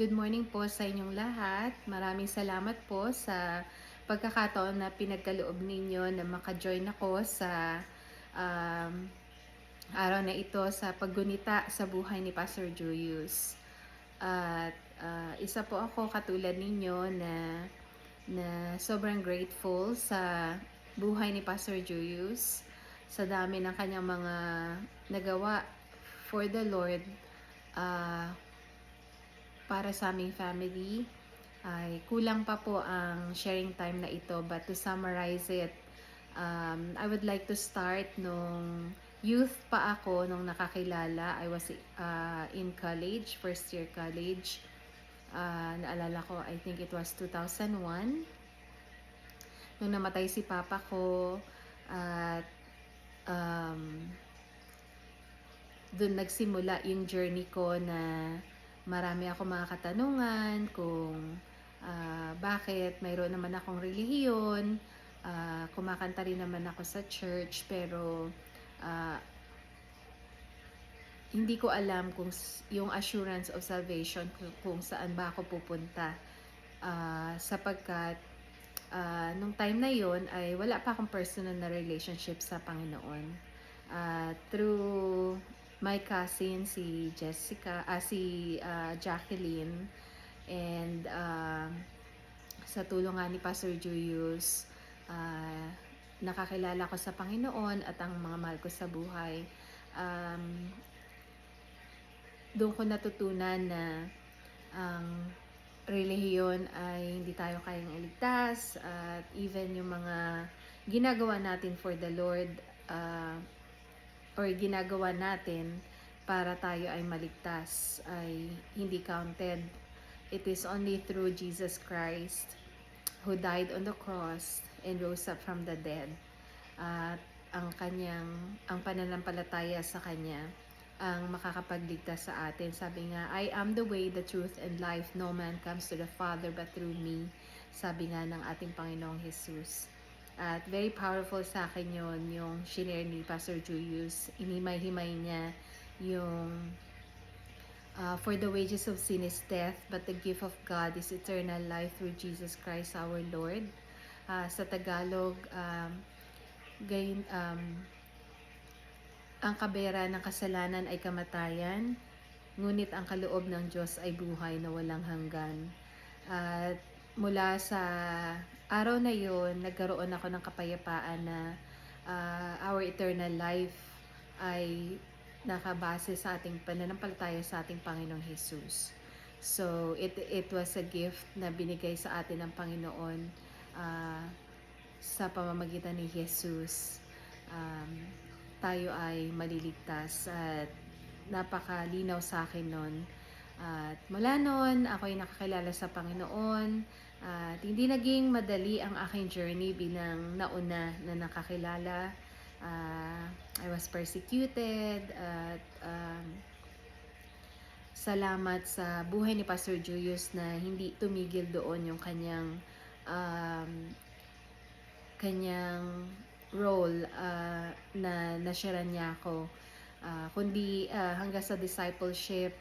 Good morning po sa inyong lahat. Maraming salamat po sa pagkakataon na pinagkaloob ninyo na maka-join ako sa um, araw na ito sa paggunita sa buhay ni Pastor Julius. At isa po ako katulad ninyo na sobrang grateful sa buhay ni Pastor Julius, sa dami ng kanyang mga nagawa for the Lord. Para sa aming family ay kulang pa po ang sharing time na ito, but to summarize it, I would like to start nung youth pa ako nung nakakilala. I was in college, first year college. Naalala ko, I think it was 2001 nung namatay si papa ko. At doon nagsimula yung journey ko na marami ako mga katanungan kung bakit mayroon naman akong relihiyon, kumakanta rin naman ako sa church, pero hindi ko alam kung yung assurance of salvation kung saan ba ako pupunta, sapagkat nung time na yon ay wala pa akong personal na relationship sa Panginoon. Through my cousin si Jacqueline, and sa tulong nga ni Pastor Julius, nakakilala ko sa Panginoon at ang mga mahal ko sa buhay. Doon ko natutunan na ang relihiyon ay hindi tayo kayang iligtas, at even yung mga ginagawa natin for the Lord, or ginagawa natin para tayo ay maligtas, ay hindi counted. It is only through Jesus Christ who died on the cross and rose up from the dead. At ang pananampalataya sa Kanya ang makakapagligtas sa atin. Sabi nga, I am the way, the truth, and life. No man comes to the Father but through me. Sabi nga ng ating Panginoong Jesus. At very powerful sa akin yun, yung shinare ni Pastor Julius. Inimay-himay niya yung for the wages of sin is death, but the gift of God is eternal life through Jesus Christ our Lord. Sa Tagalog, ang kabera ng kasalanan ay kamatayan, ngunit ang kaloob ng Diyos ay buhay na walang hanggan. At mula sa araw na yon, nagkaroon ako ng kapayapaan na our eternal life ay nakabase sa ating pananampalataya sa ating Panginoong Jesus. So, it was a gift na binigay sa atin ng Panginoon sa pamamagitan ni Jesus. Tayo ay maliligtas, at napakalinaw sa akin nun. At mula noon, ako ay nakakilala sa Panginoon, at hindi naging madali ang aking journey bilang nauna na nakakilala. I was persecuted, at salamat sa buhay ni Pastor Julius na hindi tumigil doon yung kanyang role na nasharan niya ako, kundi hanggang sa discipleship,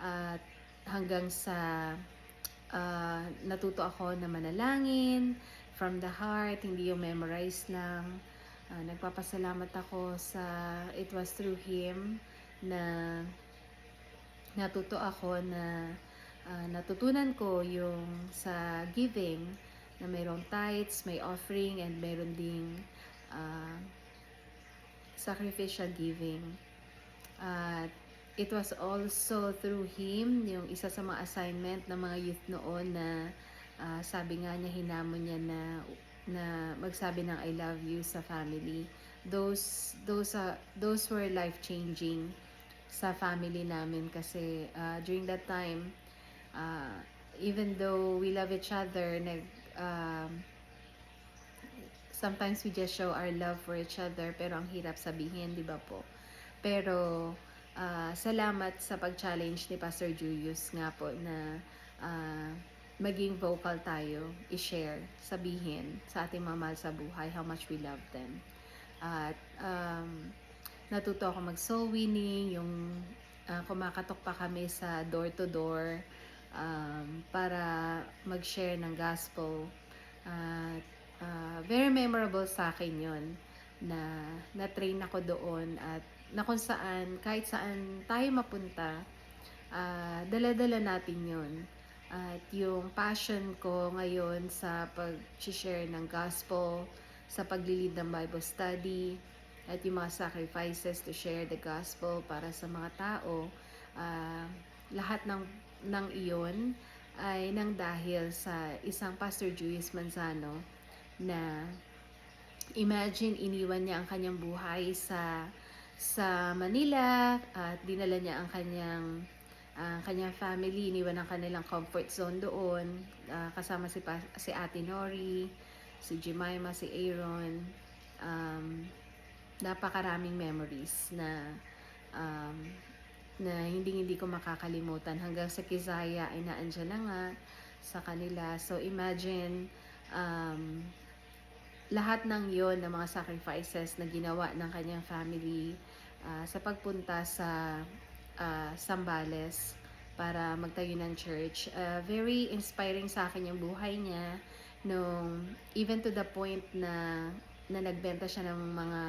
at hanggang sa natuto ako na manalangin from the heart, hindi yung memorize lang. Nagpapasalamat ako it was through him na natuto ako na natutunan ko yung sa giving, na mayroong tithes, may offering, and mayroon ding sacrificial giving. It was also through him, yung isa sa mga assignment ng mga youth noon, na sabi nga niya, hinamon niya na magsabi ng I love you sa family. Those were life-changing sa family namin, kasi during that time, even though we love each other, sometimes we just show our love for each other, pero ang hirap sabihin, di ba po? Pero salamat sa pag-challenge ni Pastor Julius nga po na maging vocal tayo, i-share, sabihin sa ating mga mahal sa buhay how much we love them. At natuto ako mag-soul winning, yung kumakatok pa kami sa door to door para mag-share ng gospel. At very memorable sa akin yon na na-train ako doon at na kung saan kahit saan tayo mapunta, dala-dala natin yon. At yung passion ko ngayon sa pag-share ng gospel, sa pag-lead ng Bible study, at yung mga sacrifices to share the gospel para sa mga tao, lahat ng iyon ay nang dahil sa isang Pastor Julius Manzano na imagine iniwan niya ang kanyang buhay sa Manila at dinala niya ang kanyang family, iniwan ang kanilang comfort zone doon, kasama si Ate Nori, si Jemima, si Aaron. Napakaraming memories um, na hindi ko makakalimutan. Hanggang sa Kisaya ay naandyan na nga sa kanila. So imagine lahat ng yon ng mga sacrifices na ginawa ng kanyang family sa pagpunta sa Zambales para magtayo ng church. Very inspiring sa akin yung buhay niya even to the point na nagbenta siya ng mga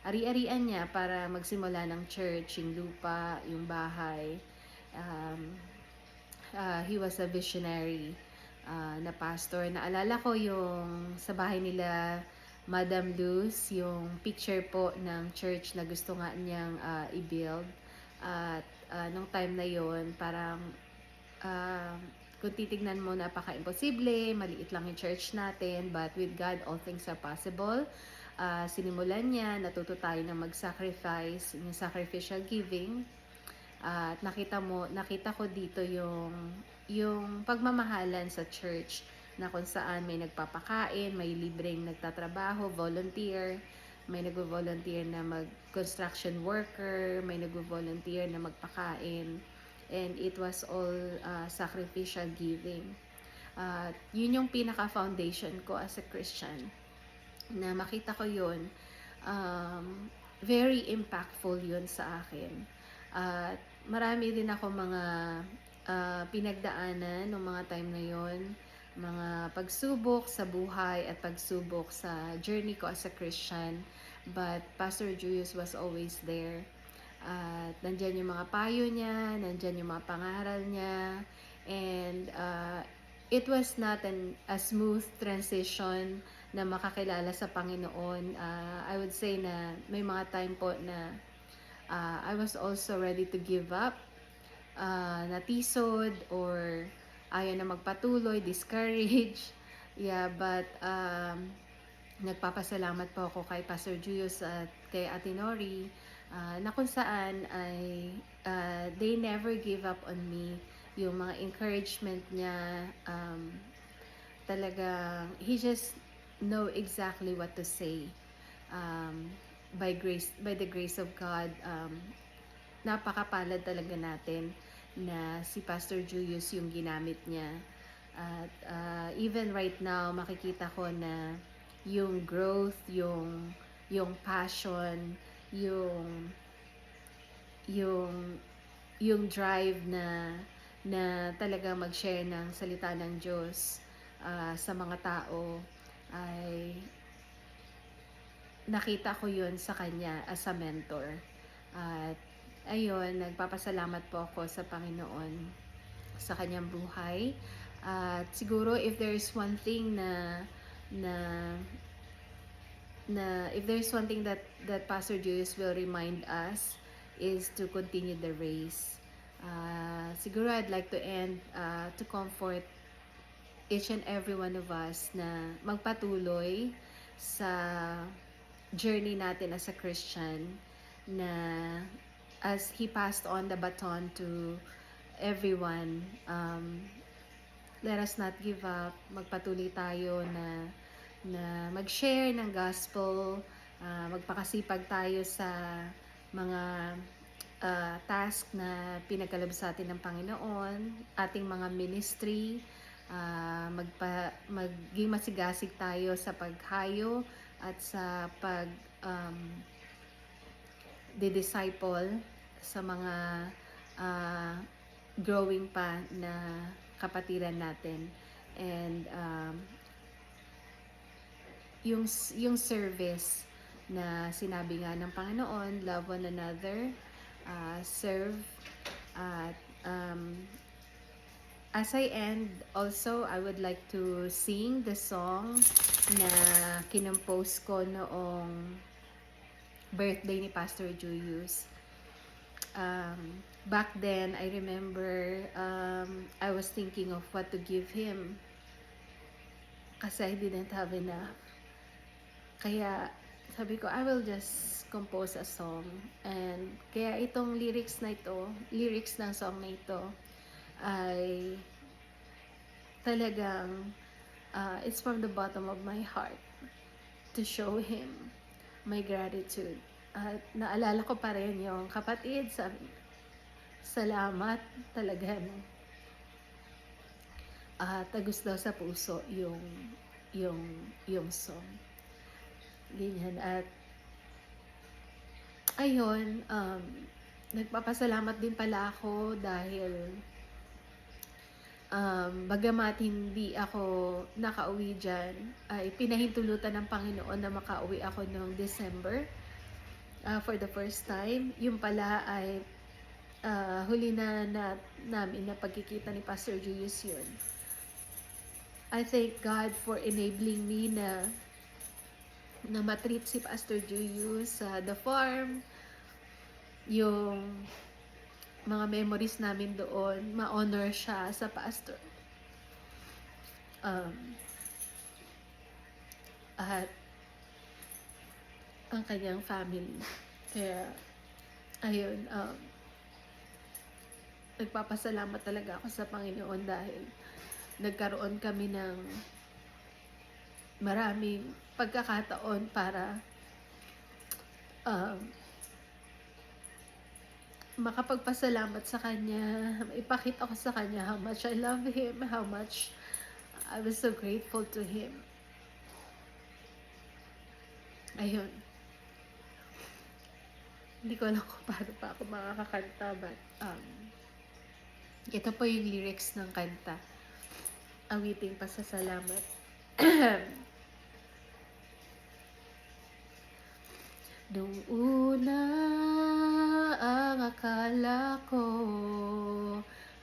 ari-arian niya para magsimula ng church, yung lupa, yung bahay. He was a visionary na pastor. Naalala ko yung sa bahay nila Madam Luz, yung picture po ng church na gusto nga niyang i-build. At nung time na yon parang kung titignan mo, napaka-imposible, maliit lang yung church natin, but with God, all things are possible. Sinimulan niya, natuto tayo na mag-sacrifice, yung sacrificial giving. At nakita ko dito yung pagmamahalan sa church na kung saan may nagpapakain, may libreng nagtatrabaho, volunteer, may nagvo-volunteer na mag-construction worker, may nagvo-volunteer na magpakain. And it was all sacrificial giving. Yun yung pinaka-foundation ko as a Christian. Na makita ko yun, very impactful yun sa akin. At marami din ako mga pinagdaanan ng mga time na yon, mga pagsubok sa buhay at pagsubok sa journey ko as a Christian. But Pastor Julius was always there. At nandyan yung mga payo niya, nandyan yung mga pangaral niya, and it was not a smooth transition na makakilala sa Panginoon. I would say na may mga time po na I was also ready to give up, natisod, or ayaw na magpatuloy, discouraged. Yeah, but nagpapasalamat po ako kay Pastor Julius at kay Ate Nori na kung saan ay they never give up on me. Yung mga encouragement niya, talagang he just know exactly what to say. By the grace of God, napakapalad talaga natin na si Pastor Julius yung ginamit niya. At even right now, makikita ko na yung growth, yung passion, yung drive na talaga mag-share ng salita ng Diyos sa mga tao, ay nakita ko yun sa kanya as a mentor. At ayun, nagpapasalamat po ako sa Panginoon sa kanyang buhay. At siguro if there's one thing if there's one thing that Pastor Julius will remind us, is to continue the race. Siguro I'd like to end to comfort each and every one of us na magpatuloy sa journey natin as a Christian, na as he passed on the baton to everyone, let us not give up. Magpatuloy tayo na mag-share ng gospel, magpakasipag tayo sa mga task na pinagkaloob sa atin ng Panginoon, ating mga ministry, maging masigasig tayo sa paghayo at sa disciple sa mga growing pa na kapatiran natin. And yung service na sinabi nga ng Panginoon, love one another, serve, at as I end, also, I would like to sing the song na kinompose ko noong birthday ni Pastor Julius. Back then, I remember I was thinking of what to give him kasi I didn't have enough. Kaya sabi ko, I will just compose a song. And kaya itong lyrics ng song na ito, ay talagang it's from the bottom of my heart to show him my gratitude. At naalala ko pa rin yung kapatid, salamat talaga, no? Tagus daw sa puso yung song. Ganyan. At ayun, nagpapasalamat din pala ako dahil bagamat hindi ako nakauwi dyan, ay pinahintulutan ng Panginoon na makauwi ako noong December for the first time. Yung pala ay huli na namin na pagkikita ni Pastor Julius yun. I thank God for enabling me na matreat si Pastor Julius sa the farm. Yung mga memories namin doon, ma-honor siya sa pastor. At ang kanyang family. Kaya, ayun, nagpapasalamat talaga ako sa Panginoon dahil nagkaroon kami ng maraming pagkakataon para makapagpasalamat sa Kanya, ipakita ko sa Kanya how much I love Him, how much I was so grateful to Him. Ayun. Hindi ko alam kung paano pa ako makakakanta, but ito po yung lyrics ng kanta. Awiting pasasalamat. Nung una ang akala ko,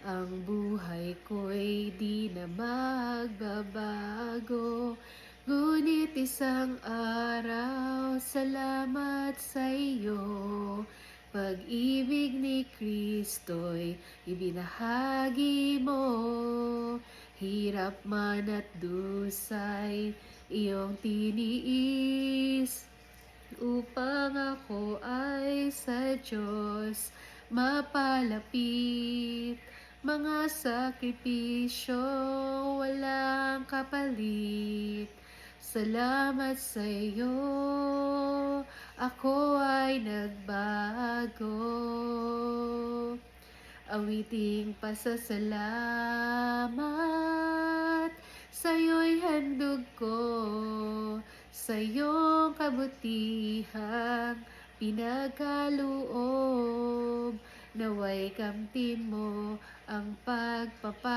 ang buhay ko'y di na magbabago. Ngunit isang araw, salamat sa iyo, pag-ibig ni Kristo'y ibinahagi mo. Hirap man at dusay, iyong tiniis, upang ako ay sa Diyos mapalapit. Mga sakripisyo walang kapalit. Salamat sa iyo, ako ay nagbago. Awiting pasasalamat, sa'yo'y handog ko, sa iyong kabutihang pinagkaloob. Naway kamtin mo ang pagpapala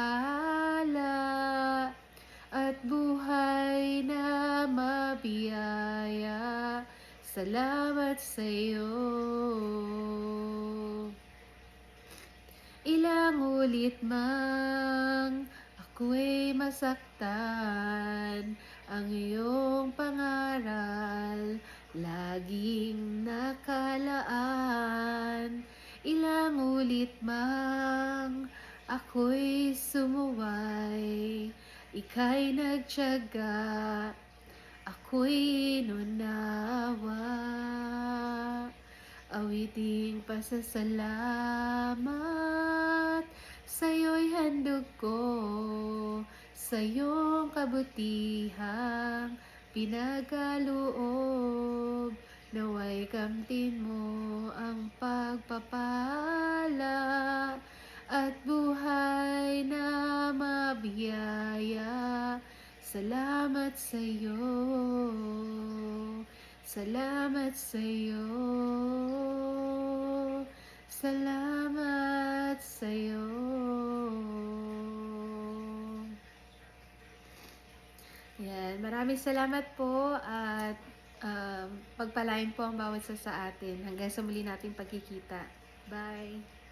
at buhay na mabiyaya. Salamat sa iyo. Ilang ulit mang ako'y masaktan, ang iyong pangaral laging nakalaan. Ilang ulit mang ako'y sumuway, ika'y nagtiyaga, ako'y inunawa. Awiting pasasalamat, sa'yo'y handog ko, sa iyong kabutihang pinagkaloob. Naway kamtin mo ang pagpapala at buhay na mabiyaya. Salamat sa iyo. Salamat sa iyo. Salamat salamat sa'yo. Yan, maraming salamat po at pagpalain po ang bawat isa sa atin hanggang sa muli nating pagkikita. Bye!